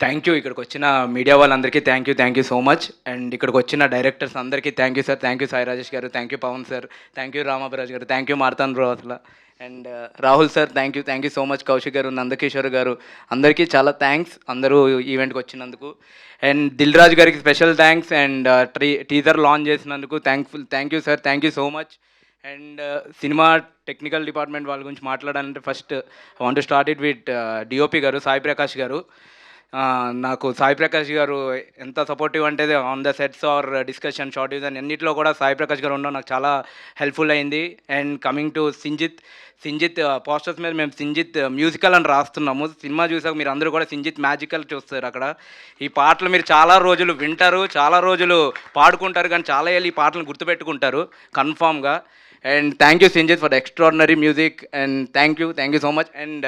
Thank you. ఇక్కడికొచ్చిన media వాళ్ళందరికీ thank you so much. And ఇక్కడికొచ్చిన డైరెక్టర్స్ అందరికీ thank you sir. Thank you Sai Rajesh గారు, thank you Pavan sir, thank you Ramabhiraj గారు, thank you Marthan bro అసలు. And Rahul sir thank you so much. Kaushik గారు, నందకిషోర్ గారు, అందరికీ చాలా థ్యాంక్స్ అందరూ ఈవెంట్కి వచ్చినందుకు. అండ్ దిల్ రాజు గారికి special thanks. And teaser launch చేసినందుకు thank you sir, thank you so much. And cinema technical department వాళ్ళ గురించి మాట్లాడాలంటే first I want to start it with DOP గారు, సాయి ప్రకాష్ గారు. నాకు సాయి ప్రకాష్ గారు ఎంత సపోర్టివ్ అంటే on the sets or discussion shot design అన్నింటిలో కూడా సాయి ప్రకాష్ గారు ఉండడం నాకు చాలా హెల్ప్ఫుల్ అయింది. And coming to Sinjith posters మీద మేము సింజిత్ మ్యూజికల్ అని రాస్తున్నాము. సినిమా చూసాక మీరు అందరూ కూడా సింజిత్ మ్యాజికల్ చూస్తారు. అక్కడ ఈ పాటలు మీరు చాలా రోజులు వింటారు, చాలా రోజులు పాడుకుంటారు, కానీ చాలా ఏళ్ళు ఈ పాటలను గుర్తుపెట్టుకుంటారు కన్ఫామ్గా. And thank you Sinjith for the extraordinary music. And thank you so much. And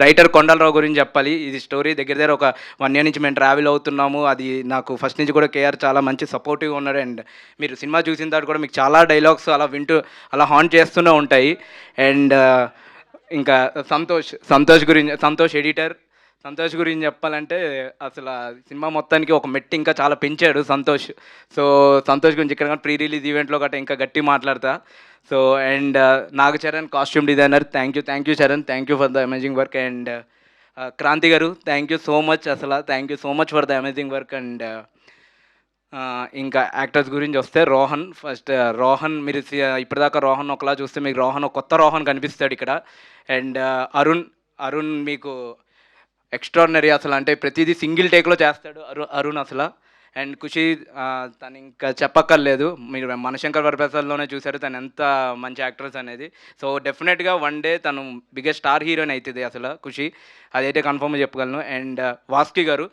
writer Kondalarao గురించి చెప్పాలి. ఇది స్టోరీ దగ్గర ఒక 1 year నుంచి మేము ట్రావెల్ అవుతున్నాము. అది నాకు ఫస్ట్ నుంచి కూడా కేఆర్ చాలా మంచి సపోర్టివ్గా ఉన్నాడు. అండ్ మీరు సినిమా చూసిన తర్వాత కూడా మీకు చాలా డైలాగ్స్ అలా వింటూ అలా హాంట్ చేస్తూనే ఉంటాయి. అండ్ ఇంకా సంతోష్ గురించి చెప్పాలంటే అసలు ఆ సినిమా మొత్తానికి ఒక మెట్టి ఇంకా చాలా పెంచాడు సంతోష్. సో సంతోష్ గురించి ఇక్కడ ప్రీ రిలీజ్ ఈవెంట్లో గట్రా ఇంకా గట్టి మాట్లాడతా. So and Naga Charan costume designer, thank you Charan, thank you for the amazing work. And Kranthi గారు థ్యాంక్ యూ సో మచ్, అసలు thank you so much for the amazing work. And ఇంకా యాక్టర్స్ గురించి వస్తే రోహన్ మీరు ఇప్పటిదాకా రోహన్ ఒకలా చూస్తే మీకు కొత్త రోహన్ కనిపిస్తాడు ఇక్కడ. అండ్ అరుణ్ మీకు ఎక్స్ట్రాడినరీ అసలు, అంటే ప్రతిదీ సింగిల్ టేక్లో చేస్తాడు అరుణ్ అసలు. అండ్ ఖుషి తను ఇంకా చెప్పక్కర్లేదు, మీరు మనశంకర్ వరప్రసాద్లోనే చూశారు తను ఎంత మంచి యాక్ట్రెస్ అనేది. సో డెఫినెట్గా వన్ డే తను బిగ్గెస్ట్ స్టార్ హీరోయిన్ అవుతుంది అసలు ఖుషి, అదైతే కన్ఫర్మ్గా చెప్పగలను. అండ్ వాస్కి గారు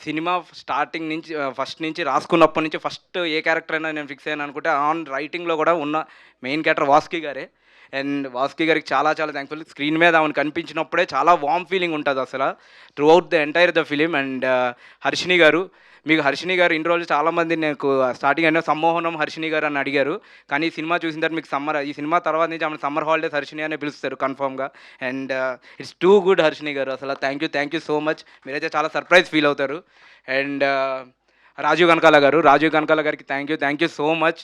సినిమా స్టార్టింగ్ నుంచి ఫస్ట్ నుంచి రాసుకున్నప్పటి నుంచి ఫస్ట్ ఏ క్యారెక్టర్ అయినా నేను ఫిక్స్ అయ్యాను అనుకుంటే ఆన్ రైటింగ్లో కూడా ఉన్న మెయిన్ క్యారెక్టర్ వాస్కి గారే. అండ్ వాస్కి గారికి చాలా థ్యాంక్ఫుల్. స్క్రీన్ మీద ఆమెను కనిపించినప్పుడే చాలా వార్మ్ ఫీలింగ్ ఉంటుంది అసలు through out the entire the film. And Harshini గారు ఇన్ని రోజులు చాలామంది నాకు స్టార్టింగ్ అయినా సమ్మోహనం హర్షిని గారు అని అడిగారు, కానీ ఈ సినిమా చూసిన తర్వాత మీకు ఈ సినిమా తర్వాత నుంచి ఆమె సమ్మర్ హాలిడేస్ హర్షిని అనే పిలుస్తారు కన్ఫామ్గా. And it's too good Harshini గారు అసలు. Thank you so much. మీరైతే చాలా సర్ప్రైజ్ ఫీల్ అవుతారు. అండ్ రాజీవ్ కనకాల గారికి థ్యాంక్ యూ సో మచ్.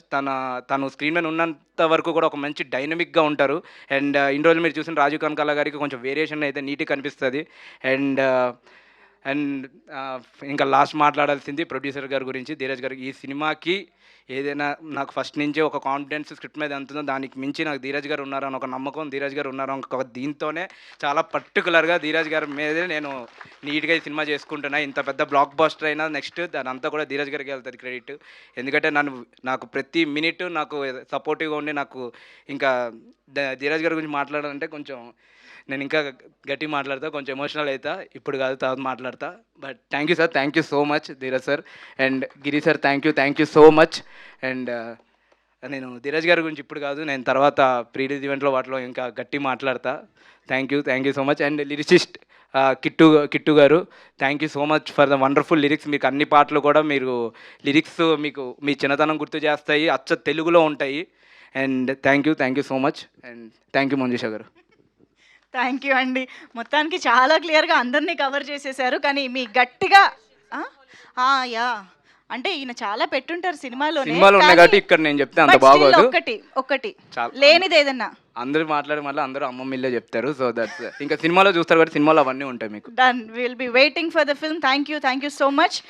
తను స్క్రీన్ మీద ఉన్నంత వరకు కూడా ఒక మంచి డైనమిక్గా ఉంటారు. అండ్ ఇన్ని రోజులు మీరు చూసిన రాజీవ్ కనకాల గారికి కొంచెం వేరియేషన్ అయితే నీట్గా కనిపిస్తుంది. అండ్ ఇంకా లాస్ట్ మాట్లాడాల్సింది ప్రొడ్యూసర్ గారి గురించి, ధీరజ్ గారికి. ఈ సినిమాకి ఏదైనా నాకు ఫస్ట్ నుంచే ఒక కాన్ఫిడెన్స్ స్క్రిప్ట్ మీద ఎంతుందో దానికి మించి నాకు ధీరజ్ గారు ఉన్నారని ఒక నమ్మకం, ధీరజ్ గారు ఉన్నారని ఒక దీంతోనే చాలా పర్టికులర్గా ధీరజ్ గారి మీదే నేను నీట్గా ఈ సినిమా చేసుకుంటున్నా. ఇంత పెద్ద బ్లాక్ బస్టర్ అయినా నెక్స్ట్ దాని అంతా కూడా ధీరజ్ గారికి వెళ్తుంది క్రెడిట్. ఎందుకంటే నాకు ప్రతి మినిట్ నాకు సపోర్టివ్గా ఉండి నాకు ఇంకా ధీరజ్ గారి గురించి మాట్లాడాలంటే కొంచెం నేను ఇంకా గట్టి మాట్లాడతా, కొంచెం ఎమోషనల్ అవుతా, ఇప్పుడు కాదు తర్వాత మాట్లాడతా. But thank you sir, thank you so much Dheeraj sir. And Giri sir thank you so much. And నేను ధీరజ్ గారి గురించి ఇప్పుడు కాదు, నేను తర్వాత ప్రీ రిలీజ్ ఈవెంట్లో వాటిలో ఇంకా గట్టి మాట్లాడతా. Thank you so much. And lyricist Kittu గారు thank you so much for the wonderful lyrics. మీకు అన్ని పాటలు కూడా లిరిక్స్ మీకు మీ చిన్నతనం గుర్తు చేస్తాయి, అచ్చ తెలుగులో ఉంటాయి. And thank you so much. And thank you Manjusha గారు. థ్యాంక్ యూ అండి. మొత్తానికి చాలా క్లియర్గా అందరినీ కవర్ చేసేసారు, కానీ మీ గట్టిగా యా అంటే ఈయన చాలా పెట్టుంటారు సినిమాలో ఉన్నాయి కాబట్టి ఇక్కడ నేను చెప్తే అంత బాగోదు. ఒకటి లేనిది ఏదన్నా అందరూ మాట్లాడి మళ్ళీ అందరూ అమ్మమ్మిల్లే చెప్తారు. సో దట్స్ ఇంకా సినిమాలో చూస్తారు కాబట్టి సినిమాలో అవన్నీ ఉంటాయి మీకు. Done, will be waiting for the film. Thank you so much.